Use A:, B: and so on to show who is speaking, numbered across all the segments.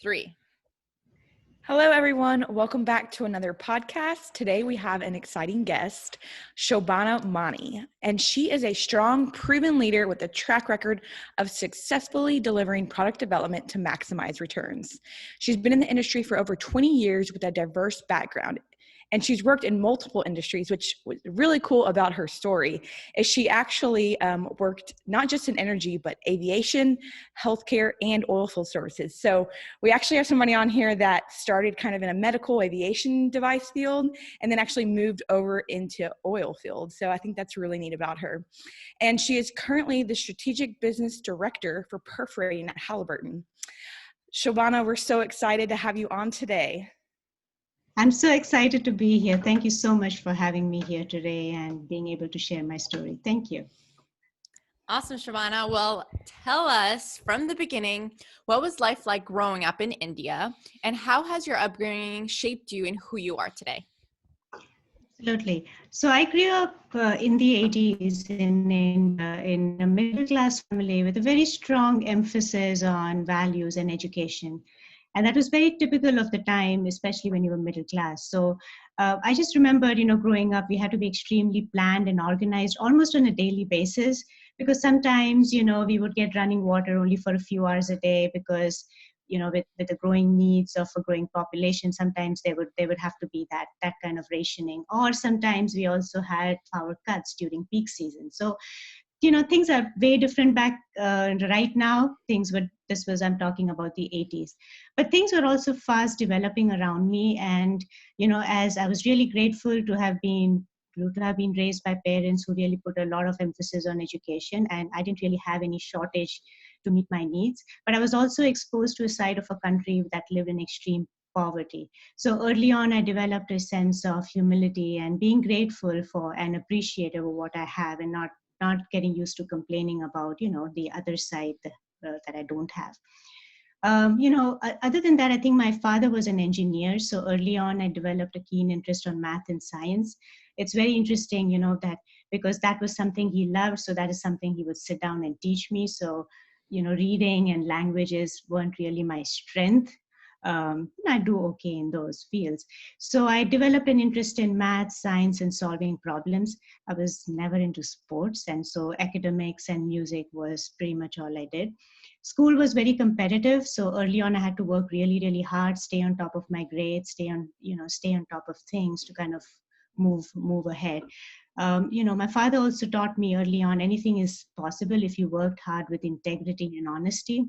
A: 3.
B: Hello, everyone. Welcome back to another podcast. Today we have an exciting guest, Shobhana Mani, and she is a strong, proven leader with a track record of successfully delivering product development to maximize returns. She's been in the industry for over 20 years with a diverse background. And she's worked in multiple industries, which was really cool about her story, is she actually worked not just in energy, but aviation, healthcare, and oil field services. So we actually have somebody on here that started kind of in a medical aviation device field and then actually moved over into oil field. So I think that's really neat about her. And she is currently the strategic business director for perforating at Halliburton. Shobhana, we're so excited to have you on today.
C: I'm so excited to be here. Thank you so much for having me here today and being able to share my story. Thank you.
A: Awesome, Shobhana. Well, tell us from the beginning, what was life like growing up in India, and how has your upbringing shaped you in who you are today?
C: Absolutely. So I grew up in the 80s in a middle-class family with a very strong emphasis on values and education. And that was very typical of the time, especially when you were middle class. So I just remembered, growing up, we had to be extremely planned and organized almost on a daily basis, because sometimes, we would get running water only for a few hours a day because, with the growing needs of a growing population, sometimes they would have to be that kind of rationing. Or sometimes we also had power cuts during peak season. So things are way different back right now. I'm talking about the 80s. But things were also fast developing around me. And, as I was really grateful to have been raised by parents who really put a lot of emphasis on education. And I didn't really have any shortage to meet my needs. But I was also exposed to a side of a country that lived in extreme poverty. So early on, I developed a sense of humility and being grateful for and appreciative of what I have, and not getting used to complaining about, the other side that I don't have. Other than that, I think my father was an engineer. So early on, I developed a keen interest on math and science. It's very interesting, that because that was something he loved. So that is something he would sit down and teach me. So, reading and languages weren't really my strength. I do okay in those fields. So I developed an interest in math, science, and solving problems. I was never into sports, and so academics and music was pretty much all I did. School was very competitive, so early on I had to work really, really hard, stay on top of my grades, stay on top of things to kind of move ahead. My father also taught me early on, anything is possible if you worked hard with integrity and honesty.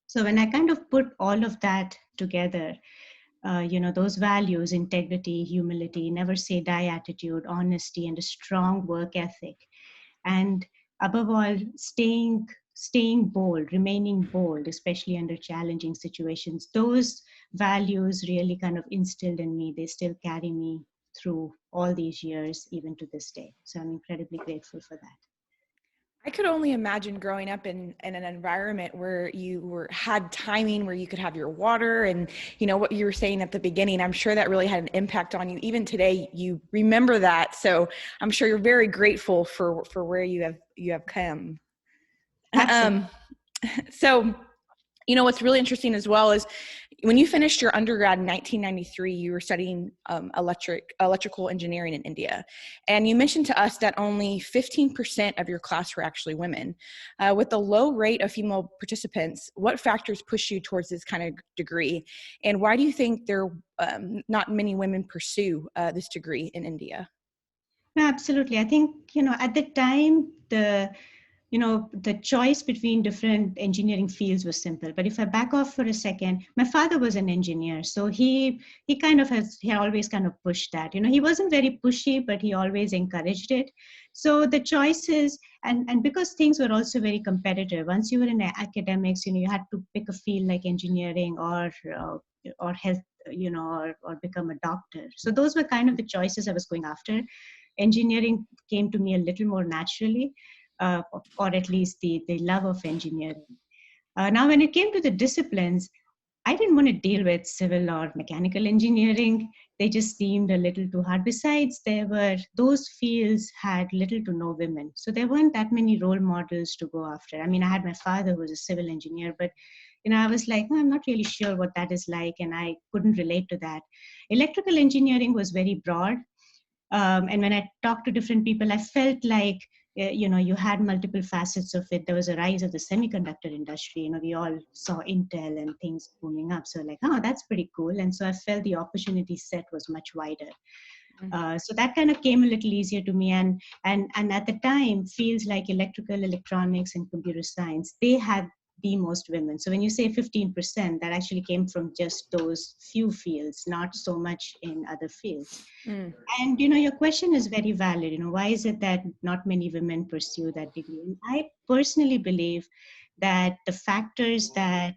C: So when I kind of put all of that together, those values, integrity, humility, never say die attitude, honesty, and a strong work ethic, and above all, staying bold, remaining bold, especially under challenging situations, those values really kind of instilled in me. They still carry me through all these years, even to this day. So I'm incredibly grateful for that.
B: I could only imagine growing up in an environment where had timing, where you could have your water, and what you were saying at the beginning. I'm sure that really had an impact on you. Even today, you remember that. So I'm sure you're very grateful for where you have come.
C: Absolutely.
B: So, what's really interesting as well is when you finished your undergrad in 1993, you were studying electrical engineering in India. And you mentioned to us that only 15% of your class were actually women. With the low rate of female participants, what factors push you towards this kind of degree? And why do you think there not many women pursue this degree in India?
C: No, absolutely. I think, at the time, the choice between different engineering fields was simple. But if I back off for a second, my father was an engineer. So he always kind of pushed that. He wasn't very pushy, but he always encouraged it. So the choices, and because things were also very competitive, once you were in academics, you had to pick a field like engineering or health, or become a doctor. So those were kind of the choices I was going after. Engineering came to me a little more naturally. Or at least the love of engineering. Now, when it came to the disciplines, I didn't want to deal with civil or mechanical engineering. They just seemed a little too hard. Besides, those fields had little to no women. So there weren't that many role models to go after. I mean, I had my father who was a civil engineer, but I was like, "Oh, I'm not really sure what that is like," and I couldn't relate to that. Electrical engineering was very broad. And when I talked to different people, I felt like, you had multiple facets of it. There was a rise of the semiconductor industry. We all saw Intel and things booming up. So like, oh, that's pretty cool. And so I felt the opportunity set was much wider. So that kind of came a little easier to me. And at the time, fields like electrical, electronics, and computer science, they had the most women. So when you say 15%, that actually came from just those few fields, not so much in other fields. And your question is very valid. Why is it that not many women pursue that degree? And I personally believe that the factors that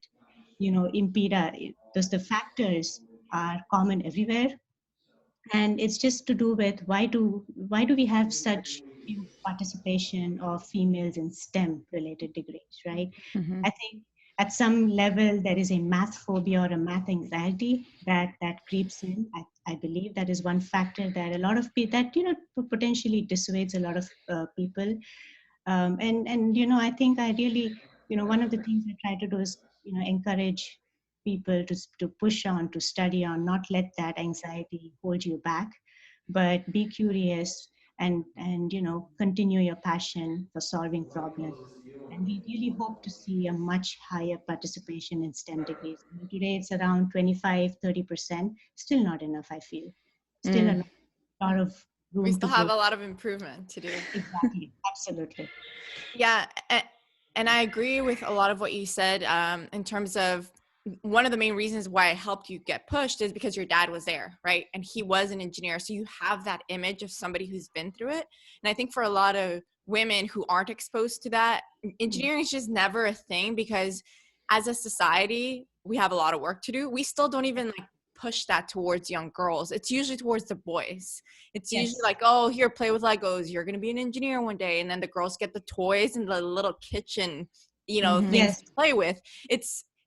C: impede the factors are common everywhere, and it's just to do with why do we have such few participation of females in STEM related degrees, right?
B: Mm-hmm.
C: I think at some level there is a math phobia or a math anxiety that creeps in. I believe that is one factor that a lot of people that potentially dissuades a lot of people. And I think I really, one of the things I try to do is encourage people to push on, to study on, not let that anxiety hold you back, but be curious and continue your passion for solving problems. And we really hope to see a much higher participation in STEM degrees. Today it's around 25-30%. Still not enough, I feel. Still a lot of
A: We
C: room to
A: still have
C: grow.
A: a lot of improvement to do.
C: Exactly, absolutely.
A: Yeah, and I agree with a lot of what you said in terms of one of the main reasons why it helped you get pushed is because your dad was there, right? And he was an engineer. So you have that image of somebody who's been through it. And I think for a lot of women who aren't exposed to that, engineering is just never a thing because as a society, we have a lot of work to do. We still don't even like push that towards young girls. It's usually towards the boys. It's usually like, oh, here, play with Legos. You're going to be an engineer one day. And then the girls get the toys and the little kitchen, things
C: Yes.
A: to play with.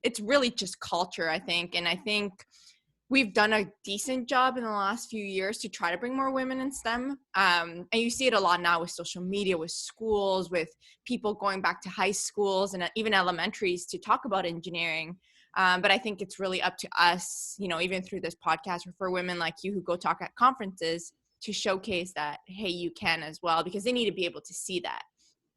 A: It's really just culture, I think. And I think we've done a decent job in the last few years to try to bring more women in STEM. And you see it a lot now with social media, with schools, with people going back to high schools and even elementaries to talk about engineering. But I think it's really up to us, even through this podcast or for women like you who go talk at conferences to showcase that, hey, you can as well, because they need to be able to see that.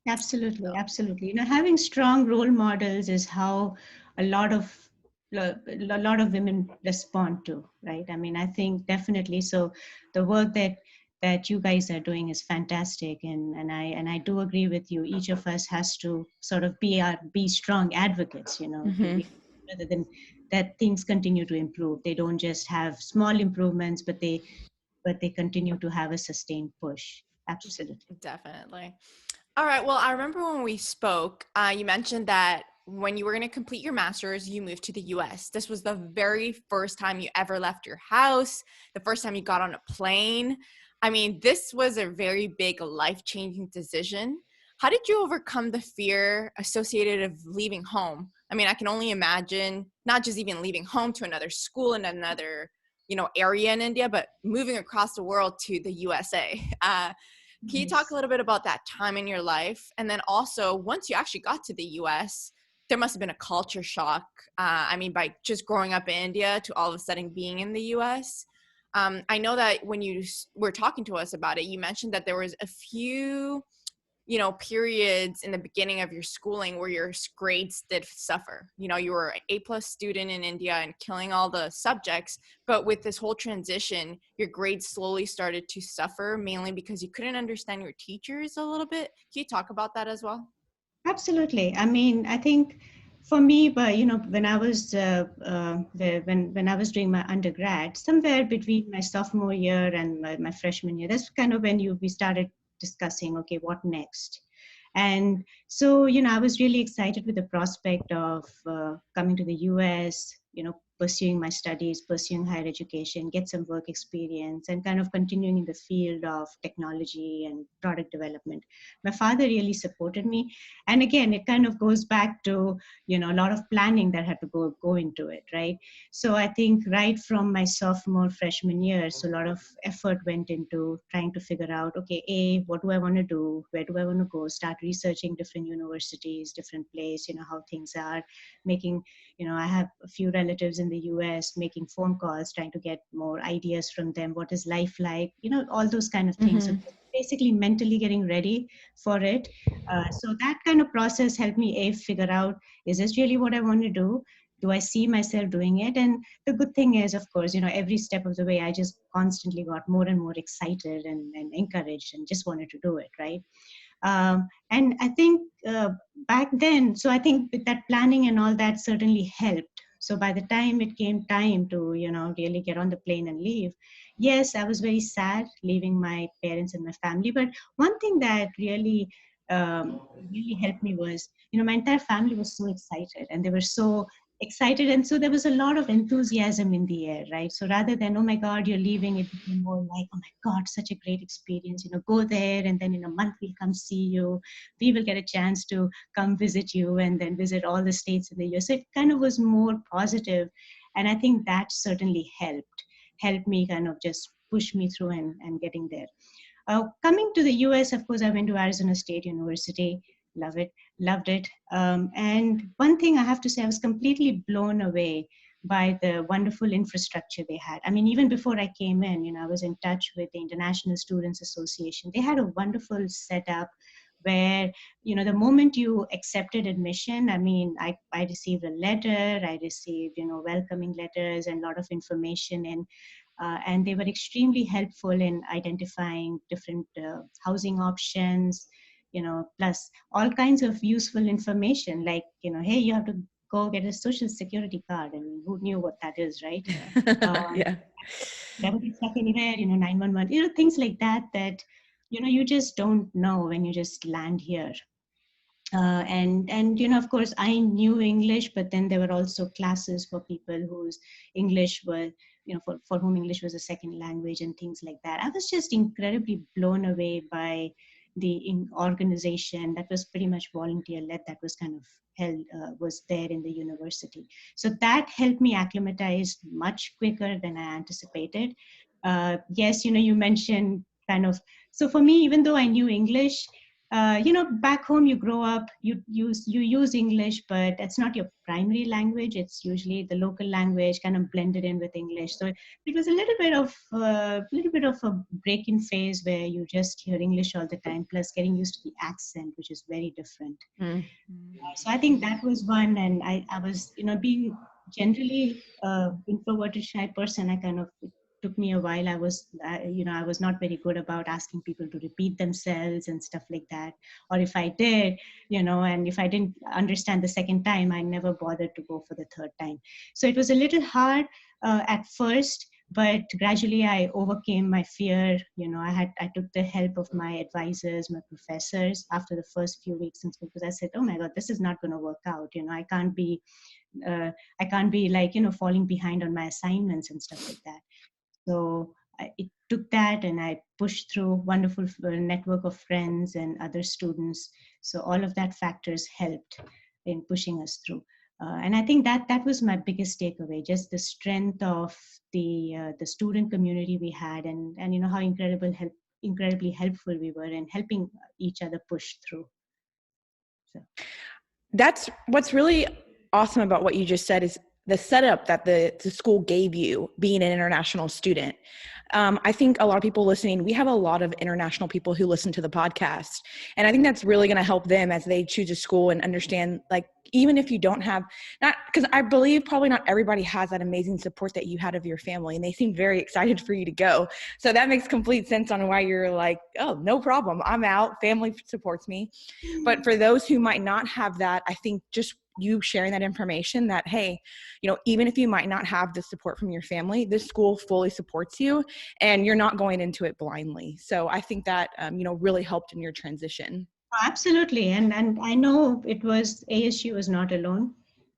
C: Absolutely, absolutely. Having strong role models is how a lot of women respond to, right? I mean, I think definitely. So the work that you guys are doing is fantastic, and I do agree with you. Each of us has to sort of be strong advocates, rather than that things continue to improve. They don't just have small improvements, but they continue to have a sustained push. Absolutely.
A: Definitely. All right. Well, I remember when we spoke, you mentioned that when you were going to complete your master's, you moved to the US. This was the very first time you ever left your house, the first time you got on a plane. I mean, this was a very big life-changing decision. How did you overcome the fear associated of leaving home? I mean, I can only imagine not just even leaving home to another school in another, area in India, but moving across the world to the USA. Can you talk a little bit about that time in your life? And then also, once you actually got to the US, there must have been a culture shock. I mean, by just growing up in India to all of a sudden being in the US. I know that when you were talking to us about it, you mentioned that there was a few, periods in the beginning of your schooling where your grades did suffer. You were an A+ student in India and killing all the subjects, but with this whole transition, your grades slowly started to suffer, mainly because you couldn't understand your teachers a little bit. Can you talk about that as well?
C: Absolutely. I mean, I think for me, but when I was when I was doing my undergrad, somewhere between my sophomore year and my freshman year, that's kind of when we started discussing, okay, what next? And so, I was really excited with the prospect of coming to the US, pursuing my studies, pursuing higher education, get some work experience, and kind of continuing in the field of technology and product development. My father really supported me. And again, it kind of goes back to, a lot of planning that had to go into it, right? So I think right from my sophomore, freshman year, so a lot of effort went into trying to figure out, okay, what do I want to do? Where do I want to go? Start researching different universities, different place, how things are, making, I have a few relatives in the US, making phone calls, trying to get more ideas from them. What is life like? All those kind of things. So basically mentally getting ready for it. So that kind of process helped me figure out, is this really what I want to do? Do I see myself doing it? And the good thing is, of course, every step of the way, I just constantly got more and more excited and encouraged and just wanted to do it, right? And I think back then, so I think with that planning and all that certainly helped. So by the time it came time to, really get on the plane and leave, yes, I was very sad leaving my parents and my family. But one thing that really helped me was, my entire family was so excited and they were so excited. And so there was a lot of enthusiasm in the air, right? So rather than, oh my God, you're leaving, it became more like, oh my God, such a great experience, go there. And then in a month, we'll come see you. We will get a chance to come visit you and then visit all the states in the US. So it kind of was more positive. And I think that certainly helped me kind of just push me through and getting there. Coming to the US, of course, I went to Arizona State University. Loved it. And one thing I have to say, I was completely blown away by the wonderful infrastructure they had. I mean, even before I came in, I was in touch with the International Students Association. They had a wonderful setup where, the moment you accepted admission, I mean, I received a letter, I received, welcoming letters and a lot of information. And they were extremely helpful in identifying different housing options, plus all kinds of useful information like, hey, you have to go get a social security card. And who knew what that is, right?
B: Yeah.
C: Never get stuck anywhere, 911, things like that, you just don't know when you just land here. And of course, I knew English, but then there were also classes for people whose English were, for whom English was a second language and things like that. I was just incredibly blown away by the organization that was pretty much volunteer-led, that was kind of was there in the university. So that helped me acclimatize much quicker than I anticipated. Yes, you mentioned kind of, so for me, even though I knew English, back home you grow up, you use English, but it's not your primary language. It's usually the local language kind of blended in with English. So it was a little bit of a break-in phase where you just hear English all the time, plus getting used to the accent, which is very different. So I think that was one. And I was, being generally introverted, shy person, I kind of, took me a while. I was not very good about asking people to repeat themselves and stuff like that. Or if I did, and if I didn't understand the second time, I never bothered to go for the third time. So it was a little hard at first, but gradually I overcame my fear. I took the help of my advisors, my professors after the first few weeks in school, because I said, oh my God, this is not going to work out. I can't be like, falling behind on my assignments and stuff like that. So it took that, and I pushed through. Wonderful network of friends and other students. So all of that factors helped in pushing us through. And I think that was my biggest takeaway, just the strength of the student community we had, and how incredibly helpful we were in helping each other push through. So
B: That's what's really awesome about what you just said, is the setup that the school gave you being an international student. I think a lot of people listening, we have a lot of international people who listen to the podcast. And I think that's really going to help them as they choose a school and understand, like, even if you don't have, not, because I believe probably not everybody has that amazing support that you had of your family, and they seem very excited for you to go. So that makes complete sense on why you're like, oh, no problem, I'm out, family supports me. But for those who might not have that, I think just you sharing that information that, hey, even if you might not have the support from your family, this school fully supports you and you're not going into it blindly. So I think that, really helped in your transition.
C: absolutely. And I know it was, ASU was not alone.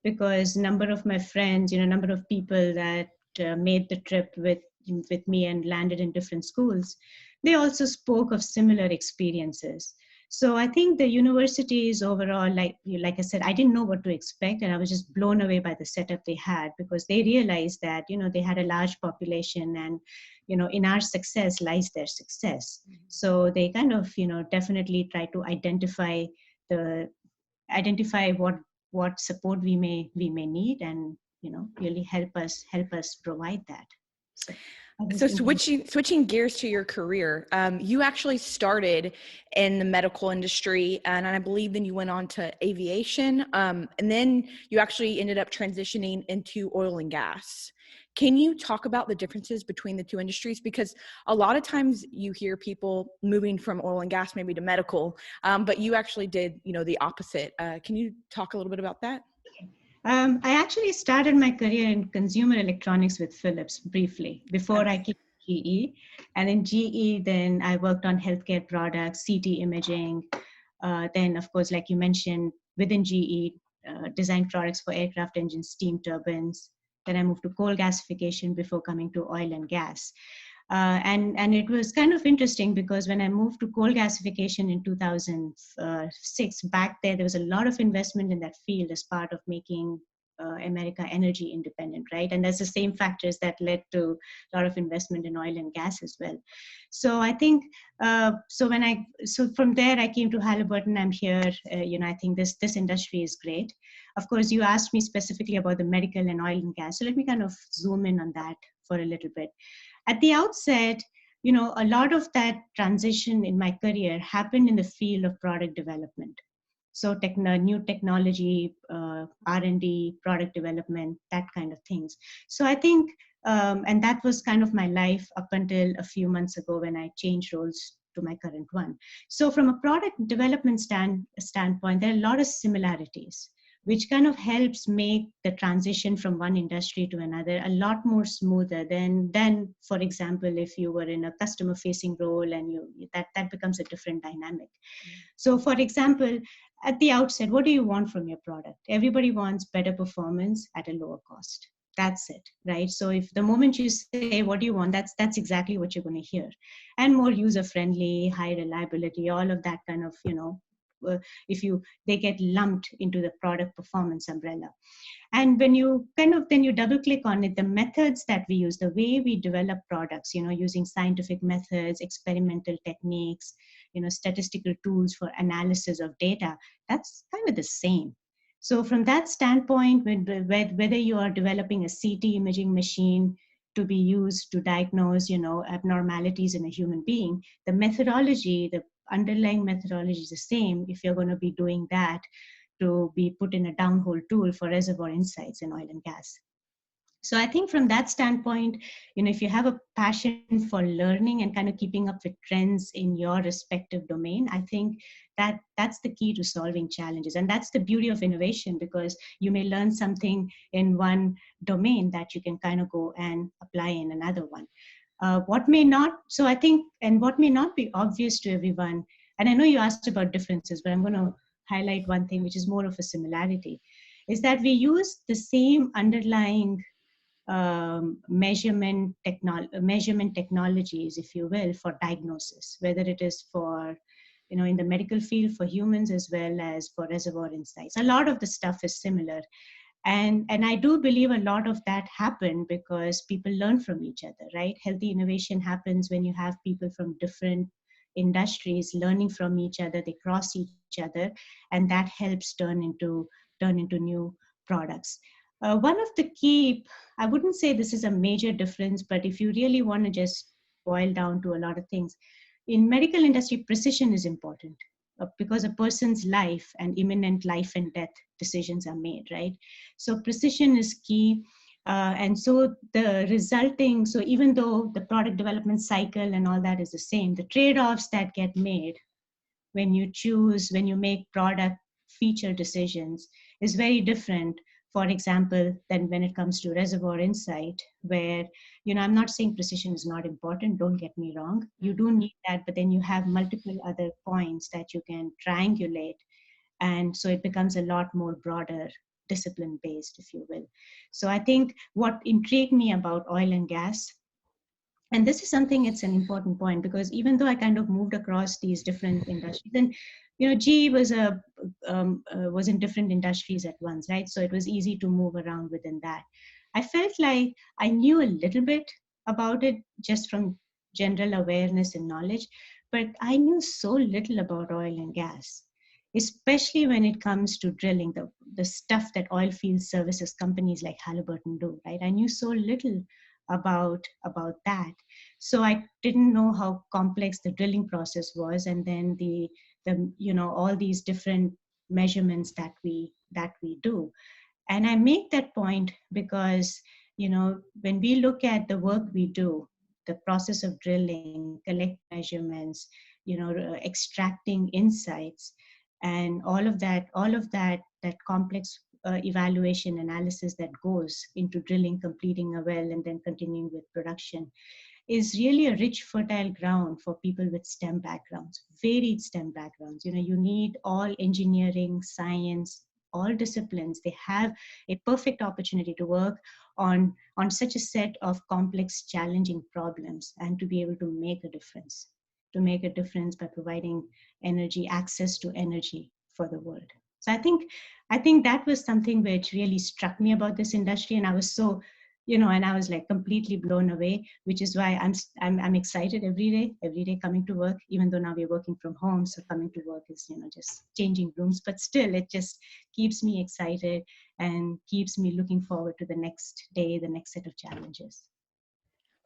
C: because number of my friends, number of people that made the trip with me and landed in different schools, they also spoke of similar experiences. So I think the universities overall, like I said, I didn't know what to expect, and I was just blown away by the setup they had, because they realized that they had a large population, and in our success lies their success. So they kind of definitely try to the identify what support we may need, and really help us provide that. So I
B: So
C: think
B: switching gears to your career, you actually started in the medical industry, and I believe then you went on to aviation, and then you actually ended up transitioning into oil and gas. Can you talk about the differences between the two industries? Because a lot of times you hear people moving from oil and gas maybe to medical, but you actually did, the opposite. Can you talk a little bit about that?
C: I actually started my career in consumer electronics with Philips briefly before I came to GE. And in GE, then I worked on healthcare products, CT imaging. Then, of course, like you mentioned, within GE, designed products for aircraft engines, steam turbines. Then I moved to coal gasification before coming to oil and gas. And it was kind of interesting, because when I moved to coal gasification in 2006, back there was a lot of investment in that field as part of making America energy independent, right? And that's the same factors that led to a lot of investment in oil and gas as well. So I think so from there I came to Halliburton. I'm here. I think this industry is great. Of course, you asked me specifically about the medical and oil and gas, so let me kind of zoom in on that for a little bit. At the outset, a lot of that transition in my career happened in the field of product development. So new technology, R&D, product development, that kind of things. So I think, and that was kind of my life up until a few months ago when I changed roles to my current one. So from a product development standpoint, there are a lot of similarities, which kind of helps make the transition from one industry to another a lot more smoother than for example, if you were in a customer facing role, and that becomes a different dynamic. So for example, at the outset, what do you want from your product? Everybody wants better performance at a lower cost. That's it, right? So if the moment you say, what do you want, that's exactly what you're going to hear. And more user friendly, high reliability, all of that kind of, they get lumped into the product performance umbrella. And when you then you double click on it, the methods that we use, the way we develop products, using scientific methods, experimental techniques, statistical tools for analysis of data, that's kind of the same. So from that standpoint, whether you are developing a CT imaging machine to be used to diagnose, abnormalities in a human being, the methodology, the underlying methodology is the same if you're going to be doing that to be put in a downhole tool for reservoir insights in oil and gas. So I think from that standpoint, if you have a passion for learning and kind of keeping up with trends in your respective domain, I think that's the key to solving challenges. And that's the beauty of innovation, because you may learn something in one domain that you can kind of go and apply in another one. What may not be obvious to everyone, and I know you asked about differences, but I'm going to highlight one thing which is more of a similarity, is that we use the same underlying measurement technologies, if you will, for diagnosis, whether it is for, in the medical field for humans as well as for reservoir insights. A lot of the stuff is similar. And I do believe a lot of that happened because people learn from each other, right? Healthy innovation happens when you have people from different industries learning from each other, they cross each other, and that helps turn into new products. One of the key, I wouldn't say this is a major difference, but if you really want to just boil down to a lot of things, in medical industry, precision is important because a person's life and imminent life and death decisions are made, right? So precision is key. And so so even though the product development cycle and all that is the same, the trade-offs that get made when you make product feature decisions is very different, for example, than when it comes to reservoir insight, where, I'm not saying precision is not important, don't get me wrong. You do need that, but then you have multiple other points that you can triangulate. And so it becomes a lot more broader discipline based, if you will. So I think what intrigued me about oil and gas, and this is something, it's an important point, because even though I kind of moved across these different industries, and GE was in different industries at once, right? So it was easy to move around within that. I felt like I knew a little bit about it just from general awareness and knowledge, but I knew so little about oil and gas, especially when it comes to drilling, the stuff that oil field services companies like Halliburton do, right? I knew so little about that. So I didn't know how complex the drilling process was, and then the all these different measurements that we do. And I make that point because when we look at the work we do, the process of drilling, collect measurements, extracting insights, and all of that complex evaluation analysis that goes into drilling, completing a well, and then continuing with production, is really a rich, fertile ground for people with STEM backgrounds, varied STEM backgrounds. You need all engineering, science, all disciplines. They have a perfect opportunity to work on such a set of complex, challenging problems, and to be able to make a difference, by providing energy, access to energy for the world. So I think that was something which really struck me about this industry, and I was so and I was like completely blown away, which is why I'm excited every day coming to work, even though now we're working from home. So coming to work is, just changing rooms, but still it just keeps me excited and keeps me looking forward to the next day, the next set of challenges.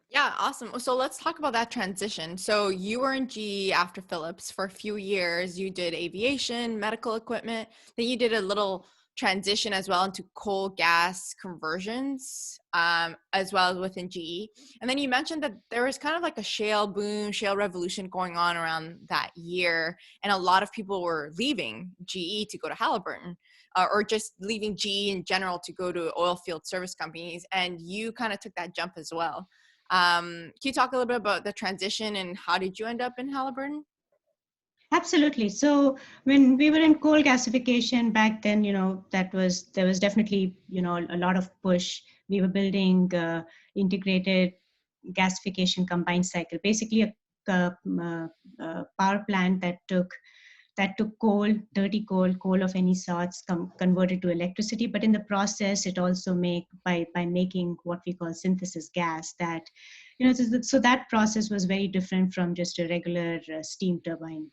A: Yeah, awesome. So let's talk about that transition. So you were in GE after Philips for a few years. You did aviation, medical equipment. Then you did a little transition as well into coal gas conversions, as well as within GE. And then you mentioned that there was kind of like a shale boom, shale revolution going on around that year. And a lot of people were leaving GE to go to Halliburton, or just leaving GE in general to go to oil field service companies. And you kind of took that jump as well. Can you talk a little bit about the transition and how did you end up in Halliburton?
C: Absolutely. So when we were in coal gasification back then, there was definitely, a lot of push. We were building integrated gasification combined cycle, basically a power plant that took coal, dirty coal of any sorts, converted to electricity. But in the process, it also by making what we call synthesis gas. That so that process was very different from just a regular steam turbine,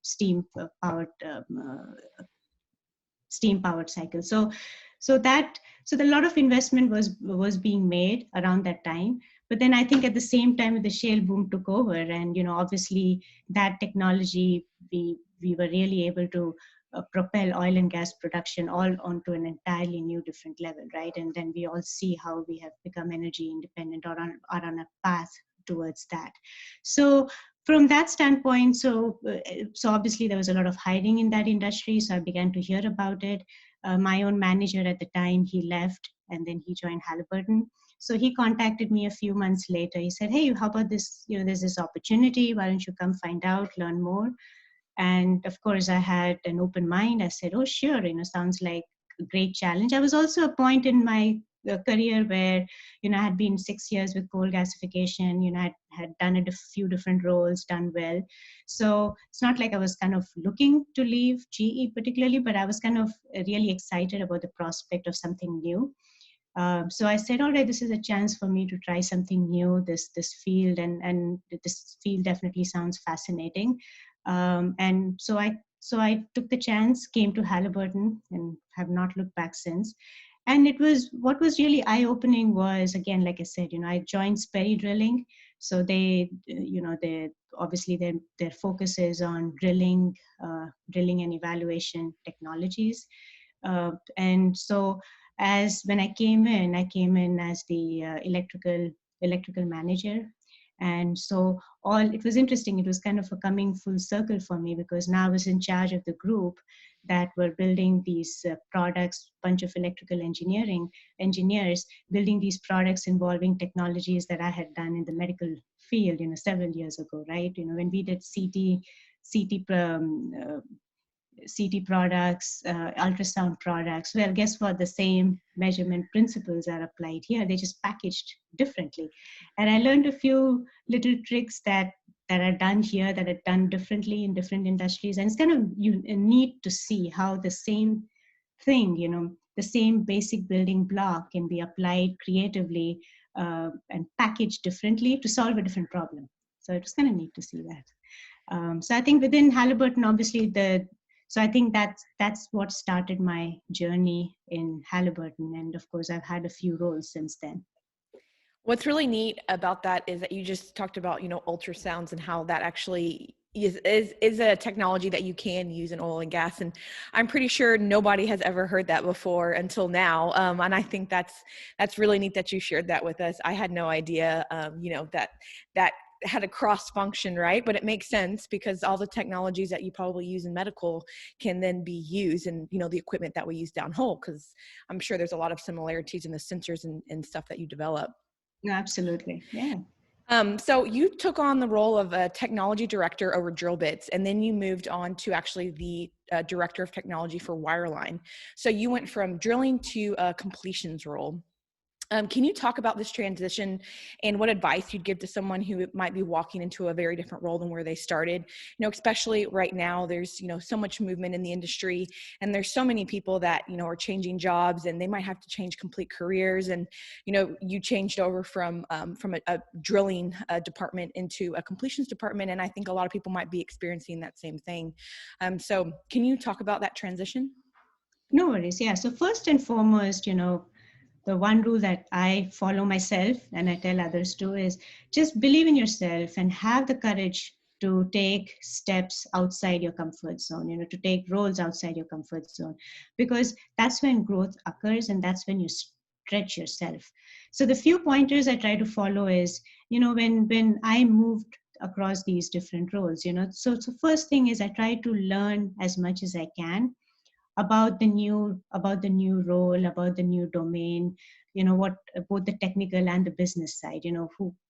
C: steam powered steam powered cycle. So a lot of investment was being made around that time. But then I think at the same time the shale boom took over, and obviously that technology, we were really able to propel oil and gas production all onto an entirely new different level, right? And then we all see how we have become energy independent, or are on a path towards that. So from that standpoint, so obviously there was a lot of hiring in that industry. So I began to hear about it. My own manager at the time, he left, and then he joined Halliburton. So he contacted me a few months later. He said, "Hey, how about this? There's this opportunity. Why don't you come find out, learn more?" And of course, I had an open mind. I said, "Oh, sure. Sounds like a great challenge." I was also a point in my career where, I had been 6 years with coal gasification. I had done a few different roles, done well. So it's not like I was kind of looking to leave GE particularly, but I was kind of really excited about the prospect of something new. So I said, all right, this is a chance for me to try something new, this field, and this field definitely sounds fascinating. And so I took the chance, came to Halliburton, and have not looked back since. And what was really eye-opening was, again, like I said, I joined Sperry Drilling. So they obviously their focus is on drilling and evaluation technologies. And so as when I came in as the electrical manager. And so it was interesting. It was kind of a coming full circle for me, because now I was in charge of the group that were building these products, bunch of electrical engineers building these products involving technologies that I had done in the medical field, several years ago, right? When we did CT CT products, ultrasound products. Well, guess what? The same measurement principles are applied here. They're just packaged differently. And I learned a few little tricks that are done here, that are done differently in different industries. And it's kind of neat to see how the same thing, the same basic building block can be applied creatively and packaged differently to solve a different problem. So it was kind of neat to see that. So I think within Halliburton, obviously, so I think that's what started my journey in Halliburton. And of course, I've had a few roles since then.
B: What's really neat about that is that you just talked about, ultrasounds and how that actually is a technology that you can use in oil and gas. And I'm pretty sure nobody has ever heard that before until now. And I think that's really neat that you shared that with us. I had no idea, that had a cross function, right? But it makes sense because all the technologies that you probably use in medical can then be used in, the equipment that we use downhole, because I'm sure there's a lot of similarities in the sensors and stuff that you develop.
C: Absolutely. Yeah.
B: So you took on the role of a technology director over drill bits, and then you moved on to actually the director of technology for wireline. So you went from drilling to a completions role. Can you talk about this transition and what advice you'd give to someone who might be walking into a very different role than where they started? Especially right now, there's, so much movement in the industry, and there's so many people that, are changing jobs, and they might have to change complete careers. And, you changed over from a drilling department into a completions department. And I think a lot of people might be experiencing that same thing. So can you talk about that transition?
C: No worries. Yeah. So first and foremost, the one rule that I follow myself and I tell others too is just believe in yourself and have the courage to take steps outside your comfort zone, to take roles outside your comfort zone, because that's when growth occurs and that's when you stretch yourself. So the few pointers I try to follow is, when I moved across these different roles, so first thing is I try to learn as much as I can about the new role, about the new domain, what both the technical and the business side,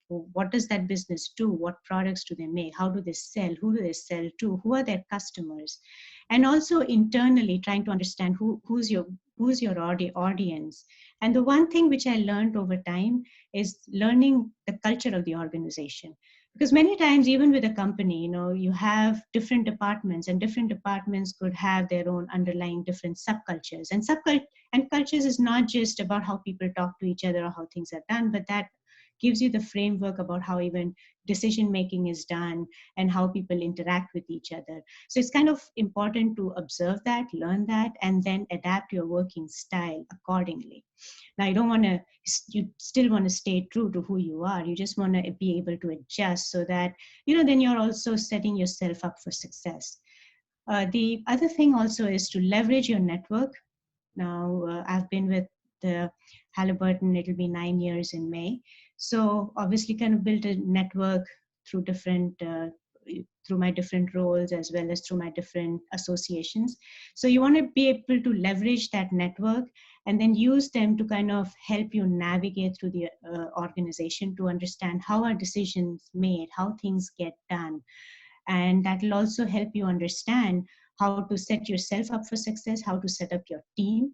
C: what does that business do, what products do they make, how do they sell, who do they sell to, who are their customers, and also internally trying to understand who's your audience. And the one thing which I learned over time is learning the culture of the organization. Because many times, even with a company, you have different departments, and different departments could have their own underlying different subcultures. And cultures is not just about how people talk to each other or how things are done, but that gives you the framework about how even decision making is done and how people interact with each other. So it's kind of important to observe that, learn that, and then adapt your working style accordingly. Now, you still want to stay true to who you are. You just want to be able to adjust so that, then you're also setting yourself up for success. The other thing also is to leverage your network. Now, I've been with the Halliburton, it'll be 9 years in May. So obviously kind of built a network through through my different roles as well as through my different associations. So you want to be able to leverage that network and then use them to kind of help you navigate through the organization to understand how are decisions made, how things get done. And that will also help you understand how to set yourself up for success, how to set up your team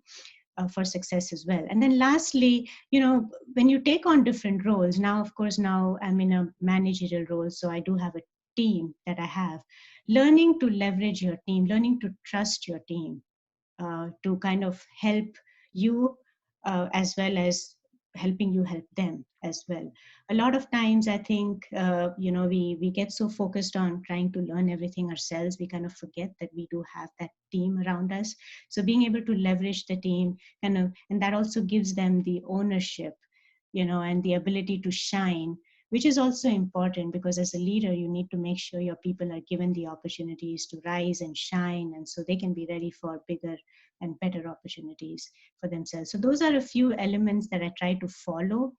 C: for success as well. And then lastly, when you take on different roles, now, of course, now I'm in a managerial role, so I do have a team that I have. Learning to leverage your team, learning to trust your team to kind of help you as well as helping you help them as well. A lot of times I think we get so focused on trying to learn everything ourselves, we kind of forget that we do have that team around us. So being able to leverage the team and that also gives them the ownership, and the ability to shine, which is also important, because as a leader you need to make sure your people are given the opportunities to rise and shine, and so they can be ready for bigger and better opportunities for themselves. So those are a few elements that I try to follow,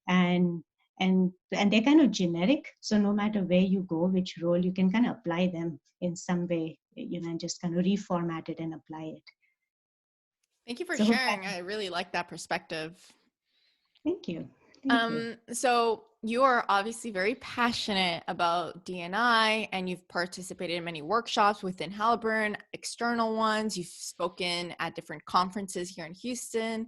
C: and they're kind of generic. So no matter where you go, which role, you can kind of apply them in some way, and just kind of reformat it and apply it.
A: Thank you for
C: So
A: sharing. I really like that perspective.
C: Thank you.
A: So you are obviously very passionate about D&I, and you've participated in many workshops within Halliburton, external ones. You've spoken at different conferences here in Houston.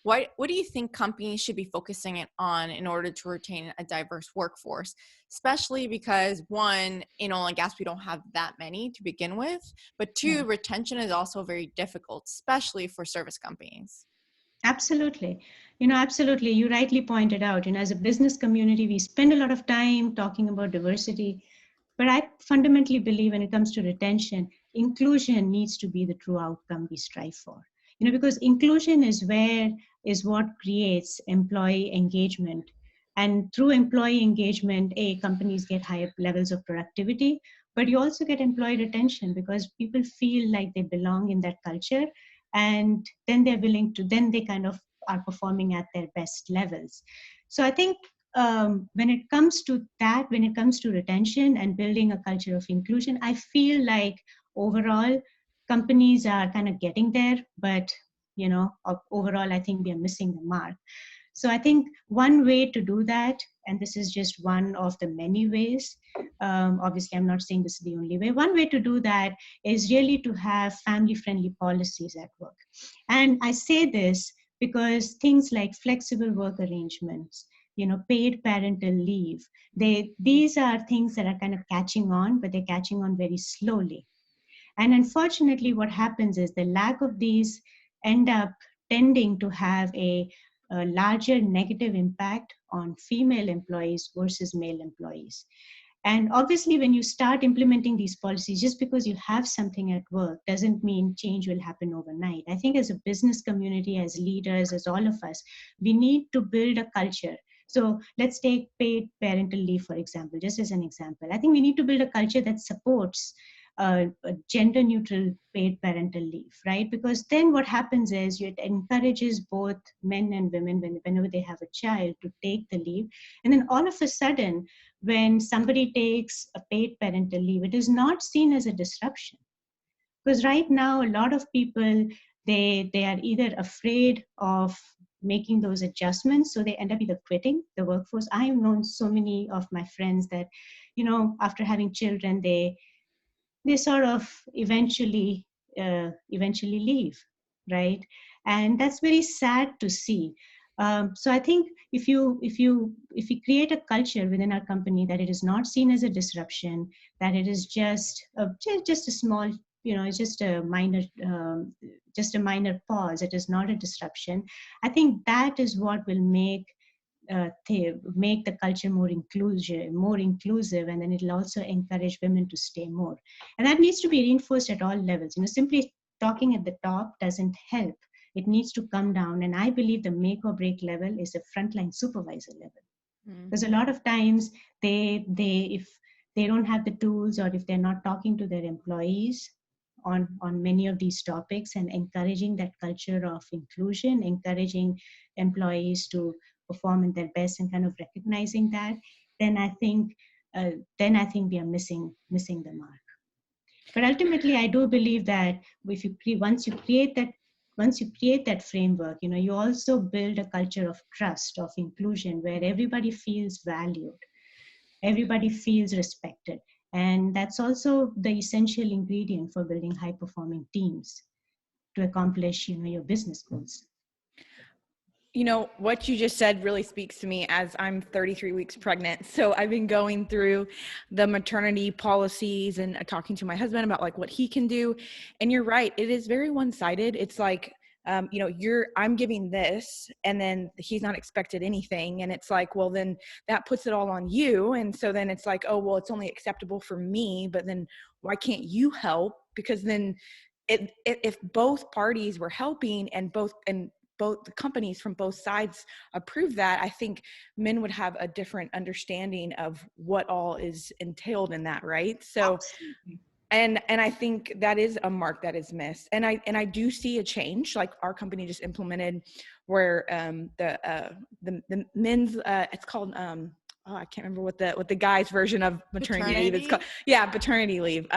A: What do you think companies should be focusing on in order to retain a diverse workforce? Especially because, one, in oil and gas, we don't have that many to begin with, but two,
C: Yeah.
A: retention is also very difficult, especially for service companies.
C: Absolutely. Absolutely. You rightly pointed out, as a business community, we spend a lot of time talking about diversity. But I fundamentally believe when it comes to retention, inclusion needs to be the true outcome we strive for. Because inclusion is what creates employee engagement. And through employee engagement, companies get higher levels of productivity, but you also get employee retention because people feel like they belong in that culture, and then then they kind of are performing at their best levels. So I think when it comes to that, when it comes to retention and building a culture of inclusion, I feel like overall companies are kind of getting there, but overall I think we are missing the mark. So I think one way to do that, and this is just one of the many ways, obviously I'm not saying this is the only way, one way to do that is really to have family friendly policies at work. And I say this because things like flexible work arrangements, paid parental leave, these are things that are kind of catching on, but they're catching on very slowly. And unfortunately, what happens is the lack of these end up tending to have a larger negative impact on female employees versus male employees. And obviously, when you start implementing these policies, just because you have something at work doesn't mean change will happen overnight. I think as a business community, as leaders, as all of us, we need to build a culture. So let's take paid parental leave, for example, just as an example. I think we need to build a culture that supports a gender neutral paid parental leave, right? Because then what happens is it encourages both men and women whenever they have a child to take the leave. And then all of a sudden, when somebody takes a paid parental leave, it is not seen as a disruption. Because right now, a lot of people, they are either afraid of making those adjustments, so they end up either quitting the workforce. I've known so many of my friends that, after having children, they sort of eventually leave, right? And that's very sad to see. So I think if we create a culture within our company that it is not seen as a disruption, that it is just a small, it's just a minor pause, it is not a disruption, I think that is what will make the culture more inclusive, and then it'll also encourage women to stay more. And that needs to be reinforced at all levels. Simply talking at the top doesn't help. It needs to come down. And I believe the make or break level is the frontline supervisor level. Because a lot of times if they don't have the tools, or if they're not talking to their employees on many of these topics and encouraging that culture of inclusion, encouraging employees to perform in their best and kind of recognizing that, then I think we are missing the mark. But ultimately, I do believe that once you create that framework, you also build a culture of trust, of inclusion, where everybody feels valued, everybody feels respected. And that's also the essential ingredient for building high performing teams to accomplish, your business goals.
B: What you just said really speaks to me, as I'm 33 weeks pregnant. So I've been going through the maternity policies and talking to my husband about like what he can do. And you're right. It is very one-sided. It's like, I'm giving this, and then he's not expected anything. And it's like, well, then that puts it all on you. And so then it's like, oh, well, it's only acceptable for me, but then why can't you help? Because then if both parties were helping and both the companies from both sides approve that, I think men would have a different understanding of what all is entailed in that, right? So
C: Absolutely.
B: and I think that is a mark that is missed. And I do see a change. Like our company just implemented where the men's it's called I can't remember what the guys version of maternity leave is called. Yeah, paternity leave.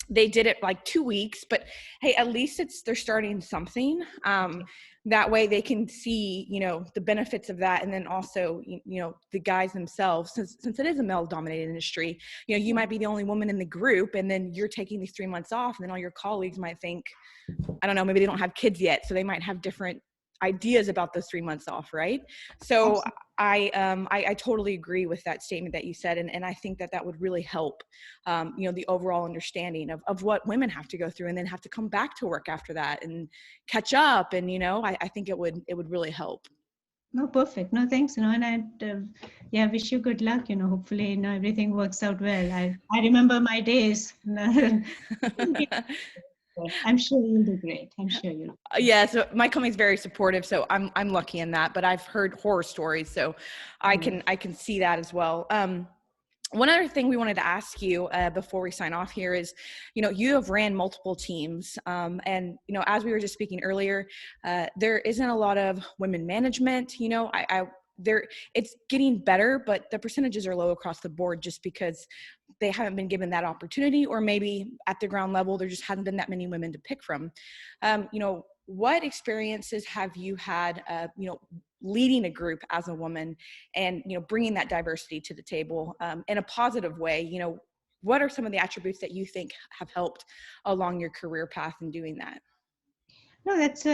B: they did it like 2 weeks, but hey, at least they're starting something. That way they can see, the benefits of that. And then also, the guys themselves, since it is a male dominated industry, you might be the only woman in the group, and then you're taking these 3 months off, and then all your colleagues might think, I don't know, maybe they don't have kids yet, so they might have different ideas about those 3 months off, right? So I totally agree with that statement that you said, and I think that would really help, the overall understanding of what women have to go through, and then have to come back to work after that and catch up, and I think it would really help.
C: No, perfect. No, thanks. And I wish you good luck. Hopefully, everything works out well. I remember my days. I'm sure you'll do great. I'm sure you'll.
B: Yeah, so my company's very supportive, so I'm lucky in that. But I've heard horror stories, so I can see that as well. One other thing we wanted to ask you before we sign off here is, you have ran multiple teams, and as we were just speaking earlier, there isn't a lot of women management. It's getting better, but the percentages are low across the board just because they haven't been given that opportunity, or maybe at the ground level there just hasn't been that many women to pick from. What experiences have you had, leading a group as a woman, and bringing that diversity to the table in a positive way? What are some of the attributes that you think have helped along your career path in doing that?
C: No, that's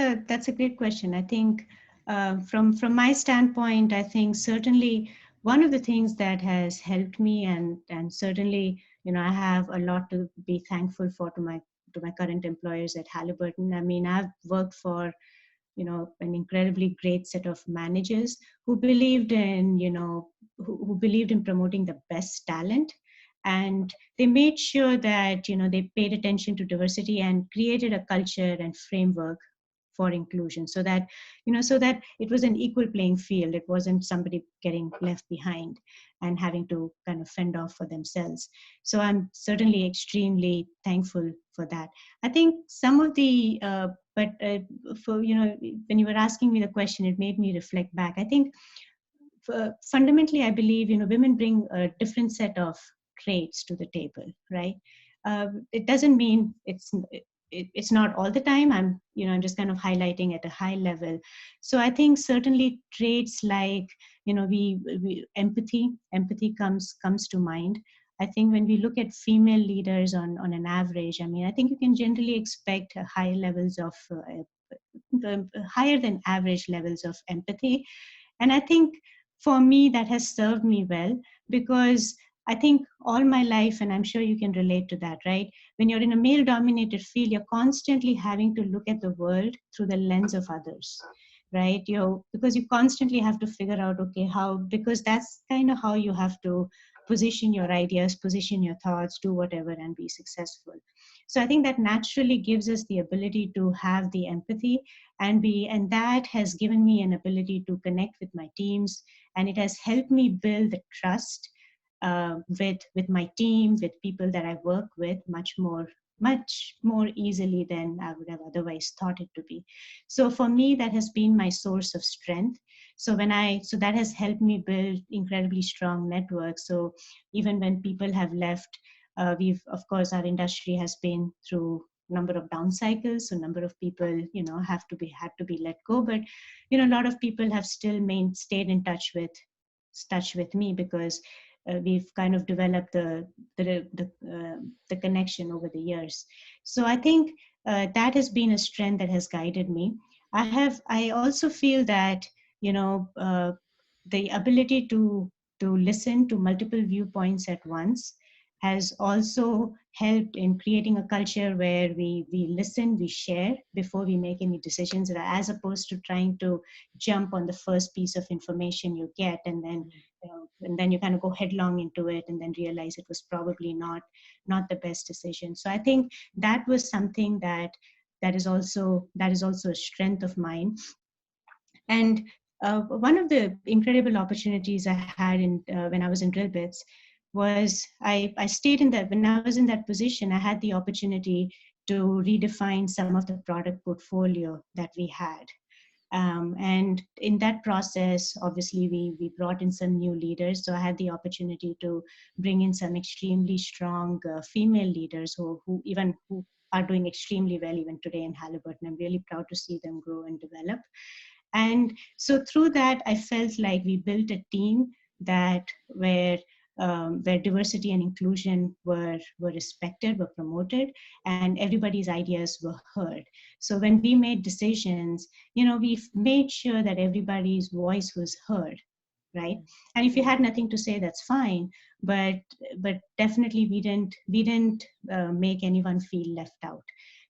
C: a great question. I think from my standpoint, I think certainly one of the things that has helped me, and certainly I have a lot to be thankful for to my current employers at Halliburton. I mean, I've worked for an incredibly great set of managers who believed in who believed in promoting the best talent, and they made sure that they paid attention to diversity and created a culture and framework for inclusion, so that it was an equal playing field. It wasn't somebody getting left behind and having to kind of fend off for themselves. So I'm certainly extremely thankful for that. I think some of the for when you were asking me the question, it made me reflect back. I think fundamentally, I believe women bring a different set of traits to the table, right? It doesn't mean it's not all the time. I'm just kind of highlighting at a high level. So I think certainly traits like we empathy comes to mind. I think when we look at female leaders on an average, I mean, I think you can generally expect high levels of higher than average levels of empathy. And I think for me, that has served me well, because I think all my life, and I'm sure you can relate to that, right? When you're in a male dominated field, you're constantly having to look at the world through the lens of others, right? Because you constantly have to figure out, okay, because that's kind of how you have to position your ideas, position your thoughts, do whatever, and be successful. So I think that naturally gives us the ability to have the empathy, and that has given me an ability to connect with my teams, and it has helped me build the trust with my team, with people that I work with, much more easily than I would have otherwise thought it to be. So for me, that has been my source of strength. So that has helped me build incredibly strong networks. So even when people have left, of course, our industry has been through number of down cycles, so number of people had to be let go, but a lot of people have still stayed in touch with me, because we've kind of developed the connection over the years. So I think that has been a strength that has guided me. I also feel that the ability to listen to multiple viewpoints at once has also helped in creating a culture where we listen, we share before we make any decisions, as opposed to trying to jump on the first piece of information you get, and then you kind of go headlong into it and then realize it was probably not the best decision. So I think that was something that is also a strength of mine. And one of the incredible opportunities I had when I was in Drill Bits was I stayed in that. When I was in that position, I had the opportunity to redefine some of the product portfolio that we had. And in that process, obviously, we brought in some new leaders. So I had the opportunity to bring in some extremely strong female leaders who are doing extremely well even today in Halliburton. I'm really proud to see them grow and develop. And so through that, I felt like we built a team that where diversity and inclusion were respected, were promoted, and everybody's ideas were heard. So when we made decisions, we made sure that everybody's voice was heard, right? And if you had nothing to say, that's fine, but definitely we didn't make anyone feel left out.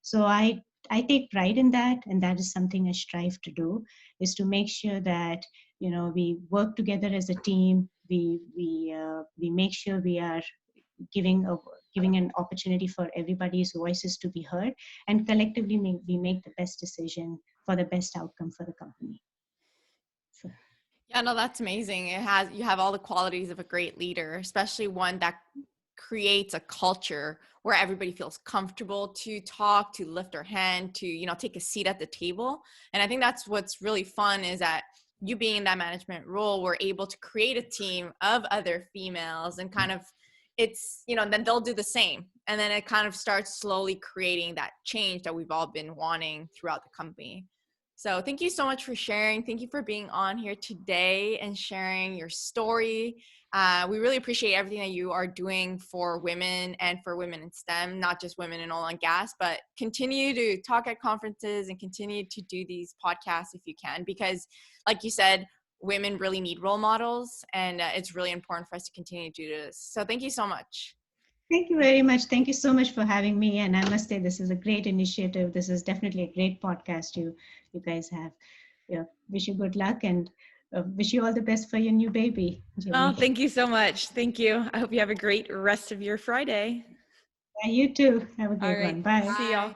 C: So I take pride in that, and that is something I strive to do, is to make sure that we work together as a team. We make sure we are giving an opportunity for everybody's voices to be heard, and collectively we make the best decision for the best outcome for the company. So.
A: Yeah, no, that's amazing. You have all the qualities of a great leader, especially one that creates a culture where everybody feels comfortable to talk, to lift their hand, to, take a seat at the table. And I think that's what's really fun, is that you being in that management role, we're able to create a team of other females, and kind of then they'll do the same. And then it kind of starts slowly creating that change that we've all been wanting throughout the company. So thank you so much for sharing. Thank you for being on here today and sharing your story. We really appreciate everything that you are doing for women and for women in STEM, not just women in oil and gas, but continue to talk at conferences and continue to do these podcasts if you can, because like you said, women really need role models, and it's really important for us to continue to do this. So thank you so much.
C: Thank you very much. Thank you so much for having me. And I must say, this is a great initiative. This is definitely a great podcast you guys have. Wish you good luck, and wish you all the best for your new baby, Jamie.
B: Oh, thank you so much. Thank you. I hope you have a great rest of your Friday.
C: Yeah, you too. Have a great one. Bye.
B: See y'all.